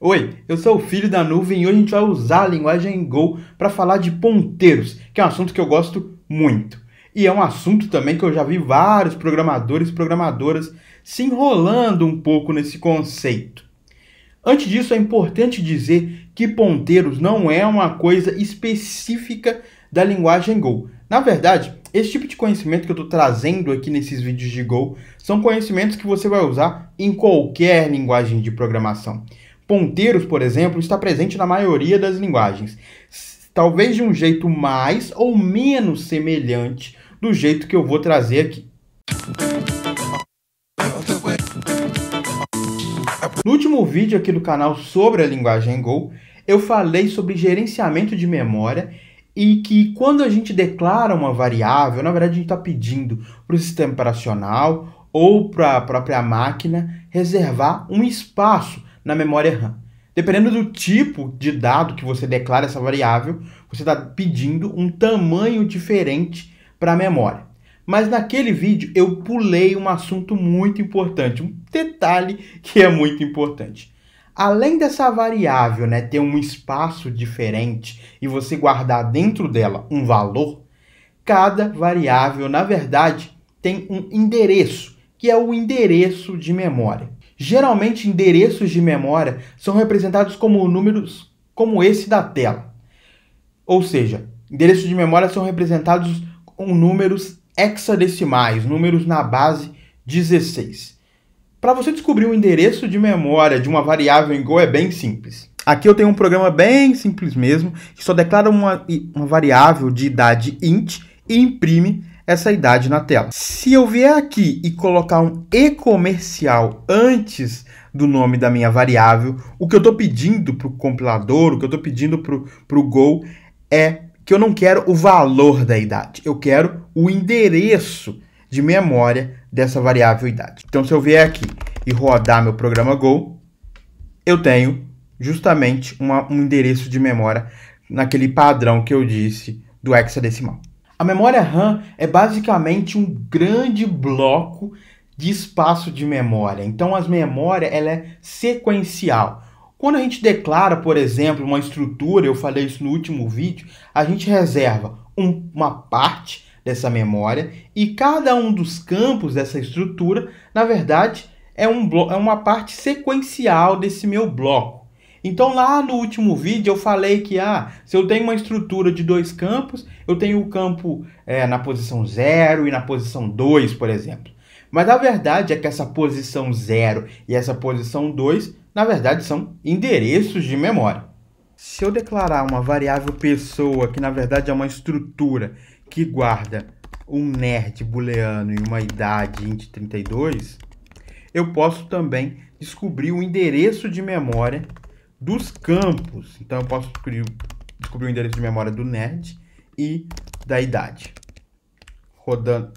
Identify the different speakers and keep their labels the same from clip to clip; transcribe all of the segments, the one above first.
Speaker 1: Oi, eu sou o filho da nuvem e hoje a gente vai usar a linguagem Go para falar de ponteiros, que é um assunto que eu gosto muito. E é um assunto também que eu já vi vários programadores e programadoras se enrolando um pouco nesse conceito. Antes disso, é importante dizer que ponteiros não é uma coisa específica da linguagem Go. Na verdade, esse tipo de conhecimento que eu estou trazendo aqui nesses vídeos de Go são conhecimentos que você vai usar em qualquer linguagem de programação. Ponteiros, por exemplo, está presente na maioria das linguagens, talvez de um jeito mais ou menos semelhante do jeito que eu vou trazer aqui. No último vídeo aqui do canal sobre a linguagem Go, eu falei sobre gerenciamento de memória e que quando a gente declara uma variável, na verdade a gente está pedindo para o sistema operacional ou para a própria máquina reservar um espaço na memória RAM. Dependendo do tipo de dado que você declara essa variável, você está pedindo um tamanho diferente para a memória. Mas naquele vídeo eu pulei um assunto muito importante, um detalhe que é muito importante. Além dessa variável, ter um espaço diferente e você guardar dentro dela um valor, cada variável, na verdade, tem um endereço, que é o endereço de memória. Geralmente, endereços de memória são representados como números como esse da tela. Ou seja, endereços de memória são representados com números hexadecimais, números na base 16. Para você descobrir o endereço de memória de uma variável em Go é bem simples. Aqui eu tenho um programa bem simples mesmo, que só declara uma variável de idade int e imprime essa idade na tela. Se eu vier aqui e colocar um e comercial antes do nome da minha variável, o que eu estou pedindo para o compilador, o que eu estou pedindo para o Go é que eu não quero o valor da idade, eu quero o endereço de memória dessa variável idade. Então, se eu vier aqui e rodar meu programa Go, eu tenho justamente um endereço de memória naquele padrão que eu disse do hexadecimal. A memória RAM é basicamente um grande bloco de espaço de memória. Então, a memória ela é sequencial. Quando a gente declara, por exemplo, uma estrutura, eu falei isso no último vídeo, a gente reserva uma parte dessa memória e cada um dos campos dessa estrutura, na verdade, é uma parte sequencial desse meu bloco. Então, lá no último vídeo, eu falei que se eu tenho uma estrutura de dois campos, eu tenho o campo na posição 0 e na posição 2, por exemplo. Mas a verdade é que essa posição 0 e essa posição 2, na verdade, são endereços de memória. Se eu declarar uma variável pessoa, que na verdade é uma estrutura que guarda um nerd booleano e uma idade int32, eu posso também descobrir o endereço de memória dos campos. Então, eu posso descobrir o endereço de memória do nerd e da idade. Rodando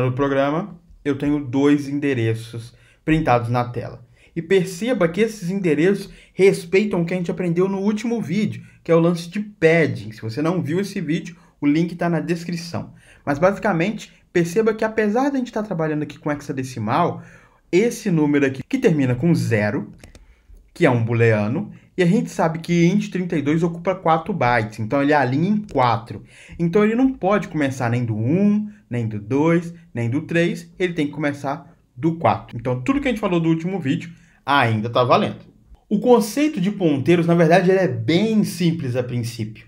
Speaker 1: o programa, eu tenho dois endereços printados na tela. E perceba que esses endereços respeitam o que a gente aprendeu no último vídeo, que é o lance de padding. Se você não viu esse vídeo, o link está na descrição. Mas, basicamente, perceba que apesar de a gente estar trabalhando aqui com hexadecimal, esse número aqui, que termina com 0, que é um booleano, e a gente sabe que int32 ocupa 4 bytes, então ele alinha em 4. Então ele não pode começar nem do 1, nem do 2, nem do 3, ele tem que começar do 4. Então tudo que a gente falou do último vídeo ainda está valendo. O conceito de ponteiros, na verdade, ele é bem simples a princípio.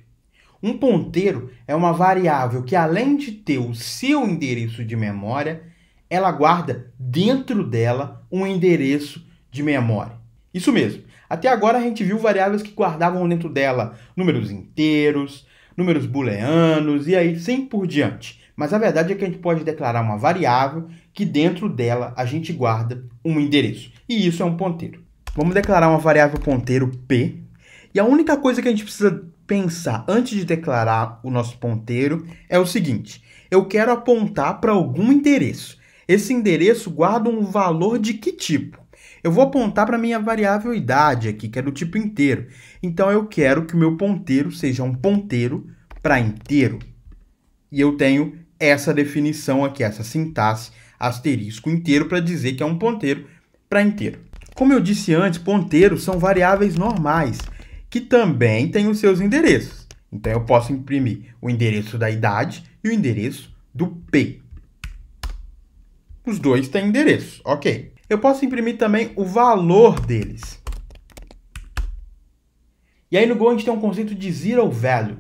Speaker 1: Um ponteiro é uma variável que, além de ter o seu endereço de memória, ela guarda dentro dela um endereço de memória. Isso mesmo. Até agora a gente viu variáveis que guardavam dentro dela números inteiros, números booleanos e aí assim por diante. Mas a verdade é que a gente pode declarar uma variável que dentro dela a gente guarda um endereço. E isso é um ponteiro. Vamos declarar uma variável ponteiro P. E a única coisa que a gente precisa pensar antes de declarar o nosso ponteiro é o seguinte. Eu quero apontar para algum endereço. Esse endereço guarda um valor de que tipo? Eu vou apontar para a minha variável idade aqui, que é do tipo inteiro. Então, eu quero que o meu ponteiro seja um ponteiro para inteiro. E eu tenho essa definição aqui, essa sintaxe asterisco inteiro para dizer que é um ponteiro para inteiro. Como eu disse antes, ponteiros são variáveis normais, que também têm os seus endereços. Então, eu posso imprimir o endereço da idade e o endereço do P. Os dois têm endereço, ok. Eu posso imprimir também o valor deles. E aí no Go a gente tem um conceito de zero value. O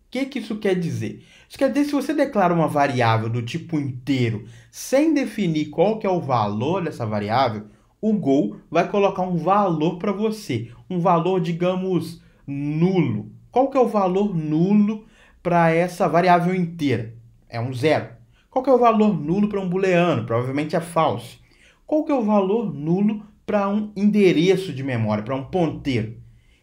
Speaker 1: que isso quer dizer? Isso quer dizer que se você declara uma variável do tipo inteiro sem definir qual que é o valor dessa variável, o Go vai colocar um valor para você. Um valor, digamos, nulo. Qual que é o valor nulo para essa variável inteira? É um zero. Qual que é o valor nulo para um booleano? Provavelmente é false. Qual que é o valor nulo para um endereço de memória, para um ponteiro?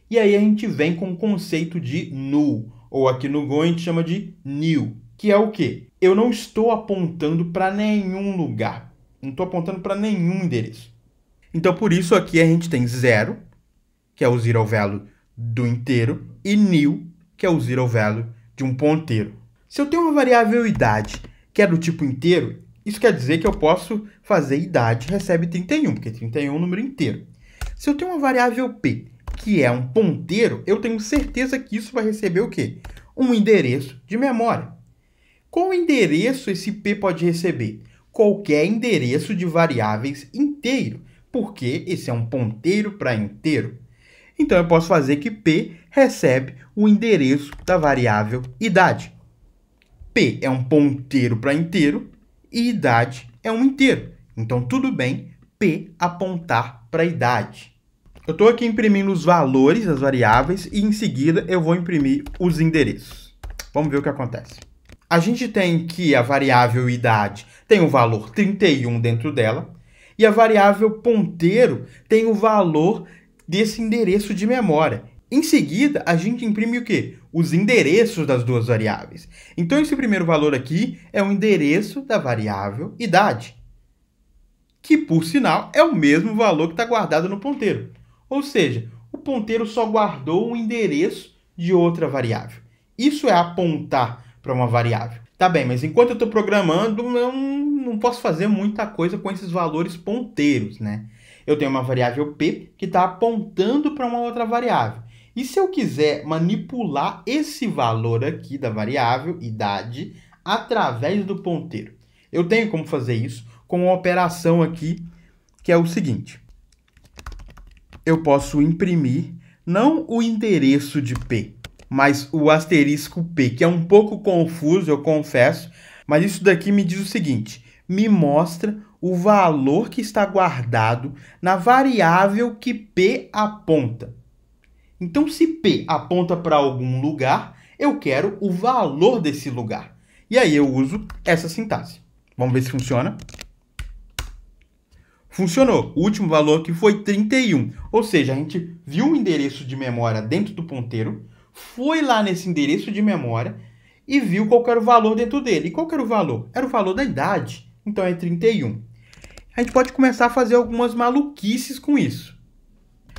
Speaker 1: E aí a gente vem com o conceito de null, ou aqui no Go a gente chama de nil, que é o quê? Eu não estou apontando para nenhum lugar, não estou apontando para nenhum endereço. Então por isso aqui a gente tem zero, que é o zero value do inteiro, e nil, que é o zero value de um ponteiro. Se eu tenho uma variável idade, que é do tipo inteiro, isso quer dizer que eu posso fazer idade recebe 31, porque 31 é um número inteiro. Se eu tenho uma variável p, que é um ponteiro, eu tenho certeza que isso vai receber o quê? Um endereço de memória. Qual endereço esse p pode receber? Qualquer endereço de variáveis inteiro, porque esse é um ponteiro para inteiro. Então, eu posso fazer que p recebe o endereço da variável idade. P é um ponteiro para inteiro e idade é um inteiro. Então, tudo bem p apontar para a idade. Eu estou aqui imprimindo os valores das variáveis e, em seguida, eu vou imprimir os endereços. Vamos ver o que acontece. A gente tem que a variável idade tem o valor 31 dentro dela e a variável ponteiro tem o valor desse endereço de memória. Em seguida, a gente imprime o quê? Os endereços das duas variáveis. Então, esse primeiro valor aqui é o endereço da variável idade, que, por sinal, é o mesmo valor que está guardado no ponteiro. Ou seja, o ponteiro só guardou o endereço de outra variável. Isso é apontar para uma variável. Tá bem, mas enquanto eu estou programando, eu não posso fazer muita coisa com esses valores ponteiros, né? Eu tenho uma variável p que está apontando para uma outra variável. E se eu quiser manipular esse valor aqui da variável idade através do ponteiro? Eu tenho como fazer isso com uma operação aqui que é o seguinte. Eu posso imprimir não o endereço de p, mas o asterisco p, que é um pouco confuso, eu confesso, mas isso daqui me diz o seguinte, me mostra o valor que está guardado na variável que p aponta. Então, se p aponta para algum lugar, eu quero o valor desse lugar. E aí eu uso essa sintaxe. Vamos ver se funciona. Funcionou. O último valor aqui foi 31. Ou seja, a gente viu o endereço de memória dentro do ponteiro, foi lá nesse endereço de memória e viu qual era o valor dentro dele. E qual era o valor? Era o valor da idade. Então, é 31. A gente pode começar a fazer algumas maluquices com isso.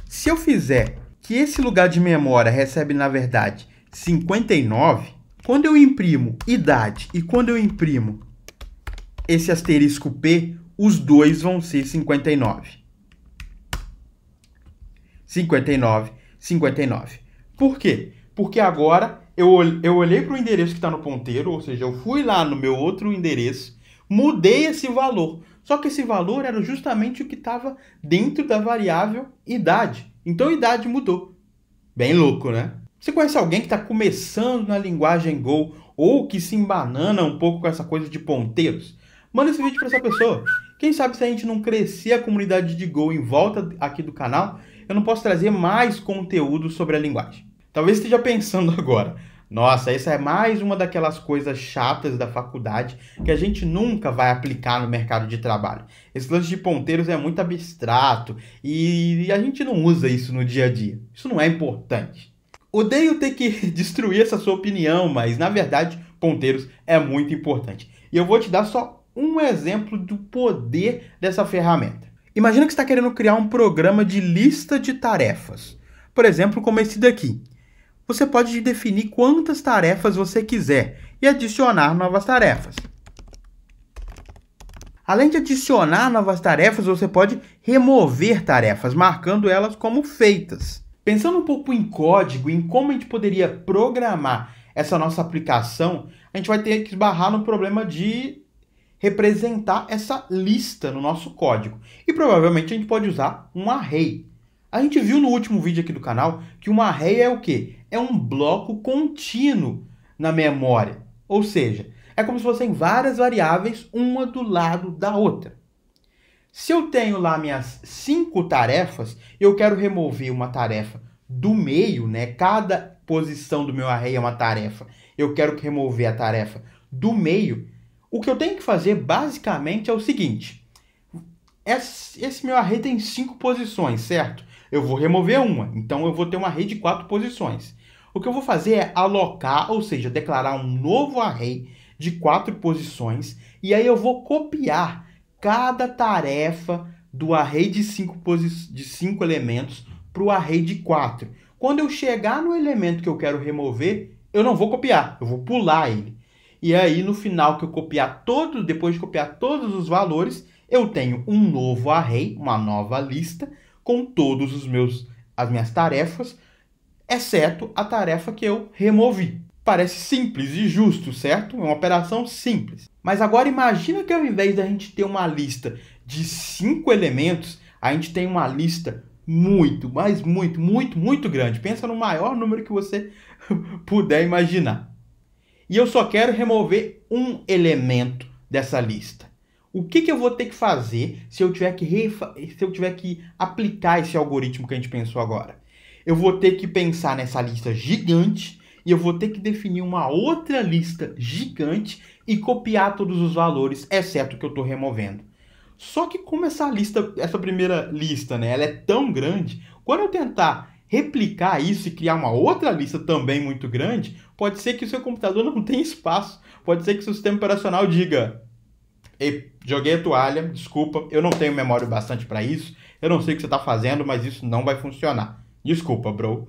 Speaker 1: Se eu fizer que esse lugar de memória recebe, na verdade, 59, quando eu imprimo idade e quando eu imprimo esse asterisco P, os dois vão ser 59. 59, 59. Por quê? Porque agora eu olhei para o endereço que está no ponteiro, ou seja, eu fui lá no meu outro endereço, mudei esse valor. Só que esse valor era justamente o que estava dentro da variável idade. Então, a idade mudou. Bem louco, né? Você conhece alguém que está começando na linguagem Go ou que se embanana um pouco com essa coisa de ponteiros? Manda esse vídeo para essa pessoa. Quem sabe se a gente não crescer a comunidade de Go em volta aqui do canal, eu não posso trazer mais conteúdo sobre a linguagem. Talvez esteja pensando agora, nossa, essa é mais uma daquelas coisas chatas da faculdade que a gente nunca vai aplicar no mercado de trabalho. Esse lance de ponteiros é muito abstrato e a gente não usa isso no dia a dia. Isso não é importante. Odeio ter que destruir essa sua opinião, mas na verdade, ponteiros é muito importante. E eu vou te dar só um exemplo do poder dessa ferramenta. Imagina que você está querendo criar um programa de lista de tarefas. Por exemplo, como esse daqui. Você pode definir quantas tarefas você quiser e adicionar novas tarefas. Além de adicionar novas tarefas, você pode remover tarefas, marcando elas como feitas. Pensando um pouco em código, em como a gente poderia programar essa nossa aplicação, a gente vai ter que esbarrar no problema de representar essa lista no nosso código. E provavelmente a gente pode usar um array. A gente viu no último vídeo aqui do canal que um array é o quê? É um bloco contínuo na memória. Ou seja, é como se fossem várias variáveis, uma do lado da outra. Se eu tenho lá minhas 5 tarefas, eu quero remover uma tarefa do meio, né? Cada posição do meu array é uma tarefa. Eu quero remover a tarefa do meio. O que eu tenho que fazer basicamente é o seguinte. Esse meu array tem 5 posições, certo? Eu vou remover uma, então eu vou ter um array de 4 posições. O que eu vou fazer é alocar, ou seja, declarar um novo array de 4 posições, e aí eu vou copiar cada tarefa do array de 5 elementos para o array de 4. Quando eu chegar no elemento que eu quero remover, eu não vou copiar, eu vou pular ele. E aí, no final que eu copiar depois de copiar todos os valores, eu tenho um novo array, uma nova lista, com todos as minhas tarefas, exceto a tarefa que eu removi. Parece simples e justo, certo? É uma operação simples. Mas agora imagina que ao invés da gente ter uma lista de 5 elementos, a gente tem uma lista muito grande. Pensa no maior número que você puder imaginar. E eu só quero remover um elemento dessa lista. O que eu vou ter que fazer se eu tiver que aplicar esse algoritmo que a gente pensou agora? Eu vou ter que pensar nessa lista gigante e eu vou ter que definir uma outra lista gigante e copiar todos os valores, exceto o que eu estou removendo. Só que como essa primeira lista, né, ela é tão grande, quando eu tentar replicar isso e criar uma outra lista também muito grande, pode ser que o seu computador não tenha espaço. Pode ser que o seu sistema operacional diga: ei, joguei a toalha, desculpa, eu não tenho memória bastante para isso, eu não sei o que você está fazendo, mas isso não vai funcionar. Desculpa, bro.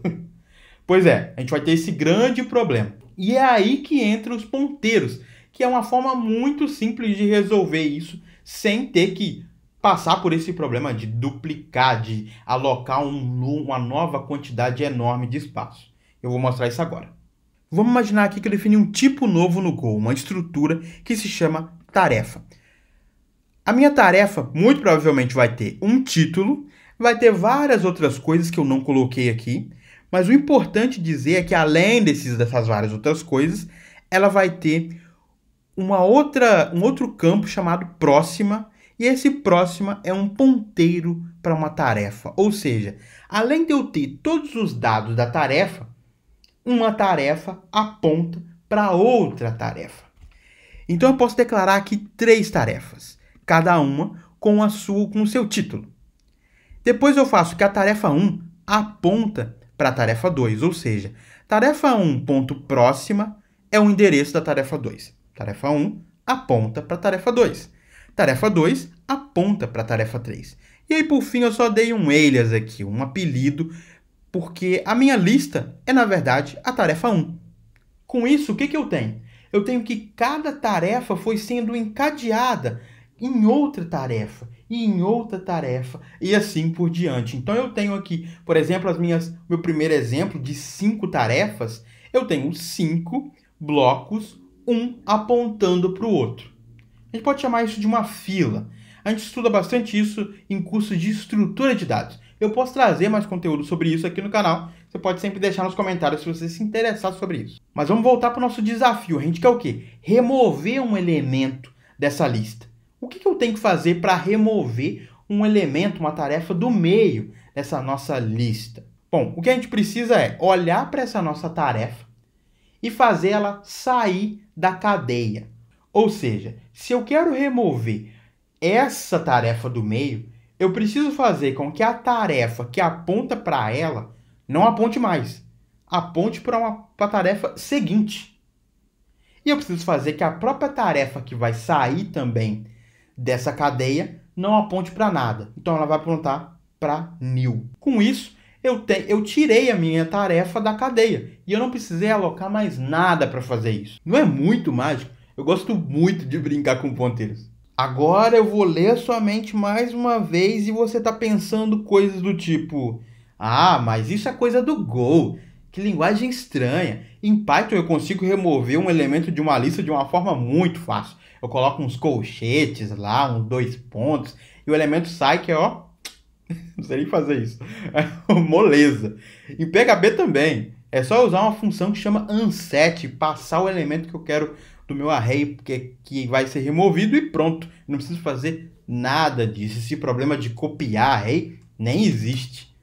Speaker 1: Pois é, a gente vai ter esse grande problema. E é aí que entram os ponteiros, que é uma forma muito simples de resolver isso, sem ter que passar por esse problema de duplicar, de alocar uma nova quantidade enorme de espaço. Eu vou mostrar isso agora. Vamos imaginar aqui que eu defini um tipo novo no Go, uma estrutura que se chama tarefa. A minha tarefa muito provavelmente vai ter um título, vai ter várias outras coisas que eu não coloquei aqui, mas o importante dizer é que além dessas várias outras coisas, ela vai ter um outro campo chamado próxima, e esse próxima é um ponteiro para uma tarefa. Ou seja, além de eu ter todos os dados da tarefa, uma tarefa aponta para outra tarefa. Então eu posso declarar aqui 3 tarefas, cada uma com o seu título. Depois eu faço que a tarefa 1 aponta para a tarefa 2, ou seja, tarefa 1.próxima é o endereço da tarefa 2. Tarefa 1 aponta para a tarefa 2. Tarefa 2 aponta para a tarefa 3. E aí, por fim, eu só dei um alias aqui, um apelido, porque a minha lista é, na verdade, a tarefa 1. Com isso, o que eu tenho? Eu tenho que cada tarefa foi sendo encadeada em outra tarefa, e em outra tarefa, e assim por diante. Então, eu tenho aqui, por exemplo, meu primeiro exemplo de 5 tarefas, eu tenho 5 blocos, um apontando para o outro. A gente pode chamar isso de uma fila. A gente estuda bastante isso em curso de estrutura de dados. Eu posso trazer mais conteúdo sobre isso aqui no canal. Você pode sempre deixar nos comentários se você se interessar sobre isso. Mas vamos voltar para o nosso desafio. A gente quer o quê? Remover um elemento dessa lista. O que eu tenho que fazer para remover um elemento, uma tarefa do meio dessa nossa lista? Bom, o que a gente precisa é olhar para essa nossa tarefa e fazer ela sair da cadeia. Ou seja, se eu quero remover essa tarefa do meio, eu preciso fazer com que a tarefa que aponta para ela não aponte mais. Aponte para a tarefa seguinte. E eu preciso fazer que a própria tarefa que vai sair também dessa cadeia não aponte para nada. Então ela vai apontar para new. Com isso, eu tirei a minha tarefa da cadeia. E eu não precisei alocar mais nada para fazer isso. Não é muito mágico? Eu gosto muito de brincar com ponteiros. Agora eu vou ler a sua mente mais uma vez e você está pensando coisas do tipo: ah, mas isso é coisa do Go. Que linguagem estranha. Em Python eu consigo remover um elemento de uma lista de uma forma muito fácil. Eu coloco uns colchetes lá, uns 2 pontos, e o elemento sai que é, ó, não sei nem fazer isso. É moleza. Em PHP também. É só usar uma função que chama unset, passar o elemento que eu quero do meu array, que vai ser removido e pronto. Não preciso fazer nada disso. Esse problema de copiar array nem existe.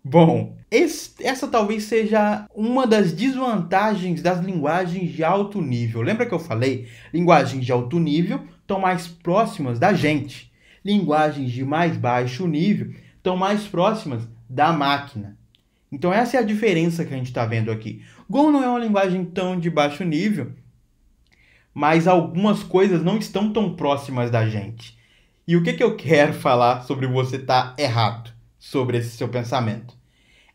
Speaker 1: Bom, essa talvez seja uma das desvantagens das linguagens de alto nível. Lembra que eu falei? Linguagens de alto nível estão mais próximas da gente. Linguagens de mais baixo nível estão mais próximas da máquina. Então essa é a diferença que a gente está vendo aqui. Go não é uma linguagem tão de baixo nível, mas algumas coisas não estão tão próximas da gente. E o que eu quero falar sobre você estar errado sobre esse seu pensamento?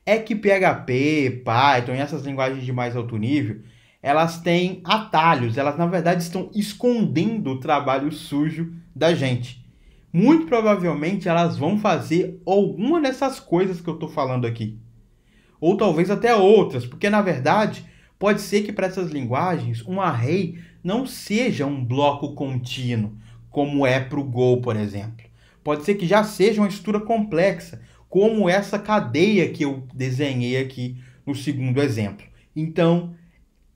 Speaker 1: É que PHP, Python e essas linguagens de mais alto nível, elas têm atalhos, elas na verdade estão escondendo o trabalho sujo da gente. Muito provavelmente elas vão fazer alguma dessas coisas que eu estou falando aqui. Ou talvez até outras, porque na verdade pode ser que para essas linguagens um array não seja um bloco contínuo, como é para o Go, por exemplo. Pode ser que já seja uma estrutura complexa, como essa cadeia que eu desenhei aqui no segundo exemplo. Então,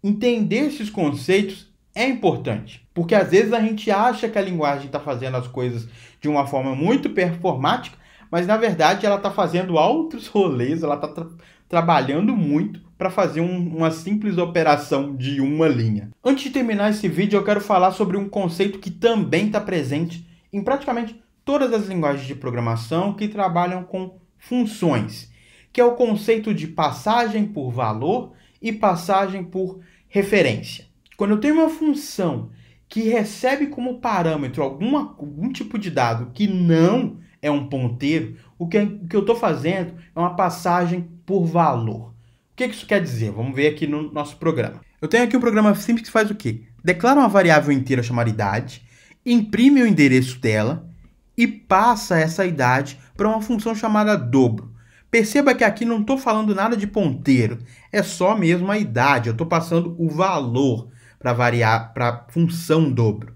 Speaker 1: entender esses conceitos é importante, porque às vezes a gente acha que a linguagem está fazendo as coisas de uma forma muito performática, mas na verdade ela está fazendo altos rolês, ela está trabalhando muito para fazer uma simples operação de uma linha. Antes de terminar esse vídeo, eu quero falar sobre um conceito que também está presente em praticamente todas as linguagens de programação que trabalham com funções, que é o conceito de passagem por valor e passagem por referência. Quando eu tenho uma função que recebe como parâmetro algum tipo de dado que não é um ponteiro, o que eu estou fazendo é uma passagem por valor. O que isso quer dizer? Vamos ver aqui no nosso programa. Eu tenho aqui um programa simples que faz o quê? Declara uma variável inteira chamada idade, imprime o endereço dela e passa essa idade para uma função chamada dobro. Perceba que aqui não estou falando nada de ponteiro, é só mesmo a idade, eu estou passando o valor para a função dobro.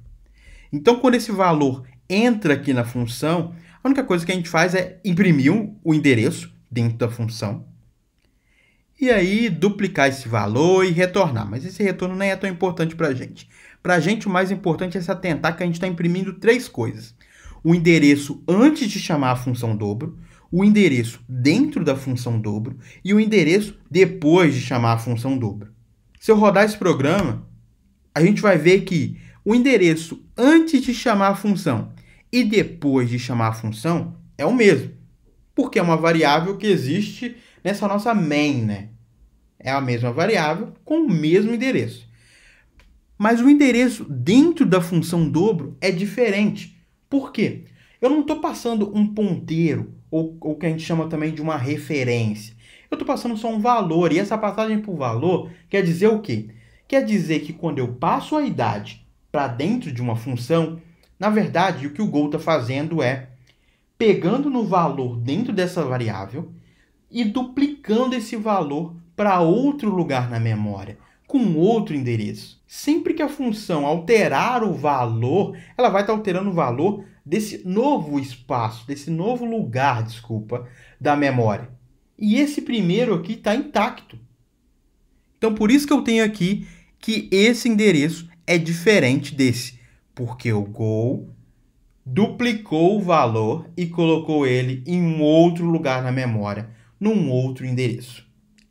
Speaker 1: Então, quando esse valor entra aqui na função, a única coisa que a gente faz é imprimir o endereço dentro da função e aí duplicar esse valor e retornar. Mas esse retorno nem é tão importante para a gente. Para a gente, o mais importante é se atentar que a gente está imprimindo 3 coisas. O endereço antes de chamar a função dobro, o endereço dentro da função dobro e o endereço depois de chamar a função dobro. Se eu rodar esse programa, a gente vai ver que o endereço antes de chamar a função e depois de chamar a função é o mesmo, porque é uma variável que existe nessa nossa main, né? É a mesma variável com o mesmo endereço. Mas o endereço dentro da função dobro é diferente. Por quê? Eu não estou passando um ponteiro, ou o que a gente chama também de uma referência. Eu estou passando só um valor, e essa passagem por valor quer dizer o quê? Quer dizer que quando eu passo a idade para dentro de uma função, na verdade, o que o Go está fazendo é pegando no valor dentro dessa variável e duplicando esse valor para outro lugar na memória, com outro endereço. Sempre que a função alterar o valor, ela vai estar alterando o valor desse novo espaço, desse novo lugar, da memória. E esse primeiro aqui está intacto. Então, por isso que eu tenho aqui que esse endereço é diferente desse, porque o Go duplicou o valor e colocou ele em um outro lugar na memória, num outro endereço.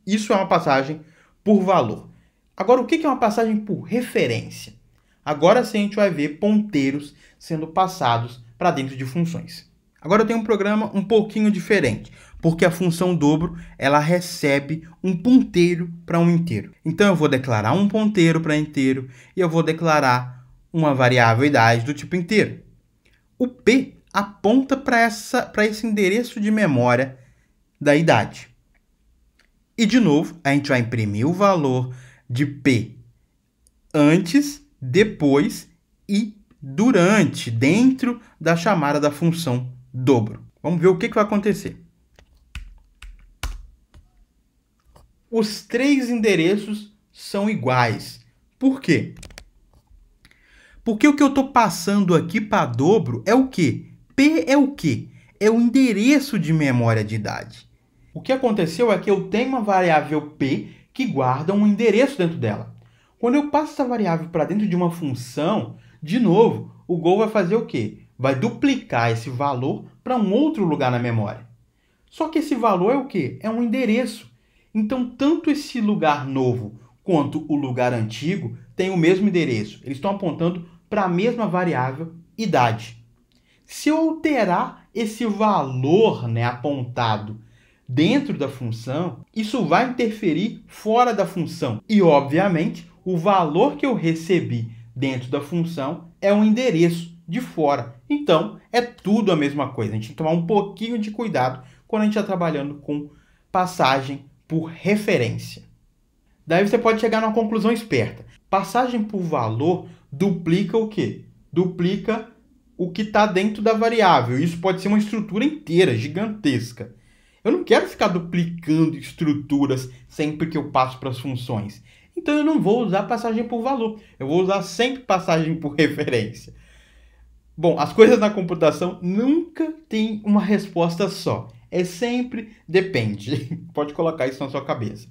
Speaker 1: Isso é uma passagem por valor. Agora, o que é uma passagem por referência? Agora sim a gente vai ver ponteiros sendo passados para dentro de funções. Agora eu tenho um programa um pouquinho diferente, porque a função dobro ela recebe um ponteiro para um inteiro. Então eu vou declarar um ponteiro para inteiro e eu vou declarar uma variável idade do tipo inteiro. O P aponta para esse endereço de memória da idade. E de novo, a gente vai imprimir o valor de P antes, depois e dentro da chamada da função dobro. Vamos ver o que vai acontecer. Os três endereços são iguais. Por quê? Porque o que eu estou passando aqui para dobro é o quê? P é o quê? É o endereço de memória de idade. O que aconteceu é que eu tenho uma variável P que guarda um endereço dentro dela. Quando eu passo essa variável para dentro de uma função, de novo, o Go vai fazer o quê? Vai duplicar esse valor para um outro lugar na memória. Só que esse valor é o quê? É um endereço. Então, tanto esse lugar novo quanto o lugar antigo têm o mesmo endereço. Eles estão apontando para a mesma variável idade. Se eu alterar esse valor, apontado dentro da função, isso vai interferir fora da função. E, obviamente, o valor que eu recebi dentro da função é um endereço de fora. Então, é tudo a mesma coisa. A gente tem que tomar um pouquinho de cuidado quando a gente está trabalhando com passagem por referência. Daí você pode chegar numa conclusão esperta. Passagem por valor duplica o quê? Duplica o que está dentro da variável. Isso pode ser uma estrutura inteira, gigantesca. Eu não quero ficar duplicando estruturas sempre que eu passo para as funções. Então eu não vou usar passagem por valor. Eu vou usar sempre passagem por referência. Bom, as coisas na computação nunca têm uma resposta só. É sempre depende. Pode colocar isso na sua cabeça.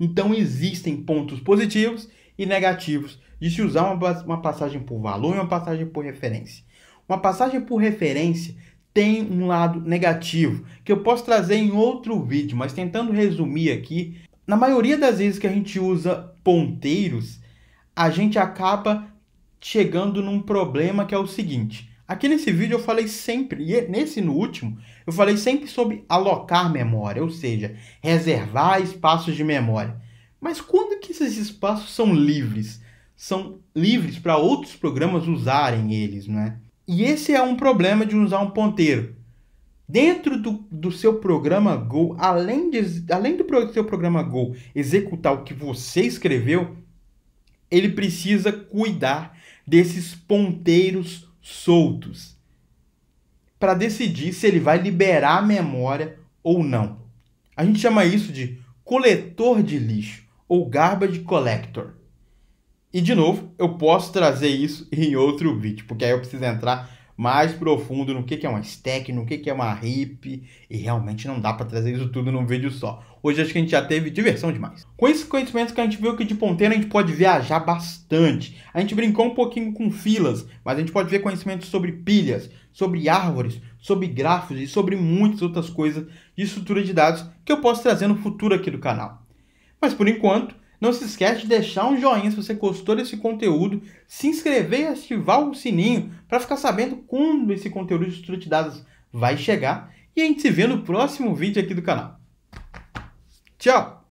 Speaker 1: Então existem pontos positivos e negativos de se usar uma passagem por valor e uma passagem por referência. Uma passagem por referência tem um lado negativo, que eu posso trazer em outro vídeo, mas tentando resumir aqui, na maioria das vezes que a gente usa ponteiros, a gente acaba chegando num problema que é o seguinte. Aqui nesse vídeo eu falei sempre, e no último, eu falei sempre sobre alocar memória, ou seja, reservar espaços de memória. Mas quando que esses espaços são livres? São livres para outros programas usarem eles, né? E esse é um problema de usar um ponteiro. Dentro do seu programa Go, além do seu programa Go executar o que você escreveu, ele precisa cuidar desses ponteiros soltos para decidir se ele vai liberar a memória ou não. A gente chama isso de coletor de lixo ou garbage collector. E, de novo, eu posso trazer isso em outro vídeo, porque aí eu preciso entrar mais profundo no que é uma stack, no que é uma heap, e realmente não dá para trazer isso tudo num vídeo só. Hoje acho que a gente já teve diversão demais. Com esses conhecimentos que a gente viu que de ponteiro a gente pode viajar bastante. A gente brincou um pouquinho com filas, mas a gente pode ver conhecimentos sobre pilhas, sobre árvores, sobre grafos e sobre muitas outras coisas de estrutura de dados que eu posso trazer no futuro aqui do canal. Mas por enquanto, não se esquece de deixar um joinha se você gostou desse conteúdo, se inscrever e ativar o sininho para ficar sabendo quando esse conteúdo de estrutura de dados vai chegar. E a gente se vê no próximo vídeo aqui do canal. Tchau!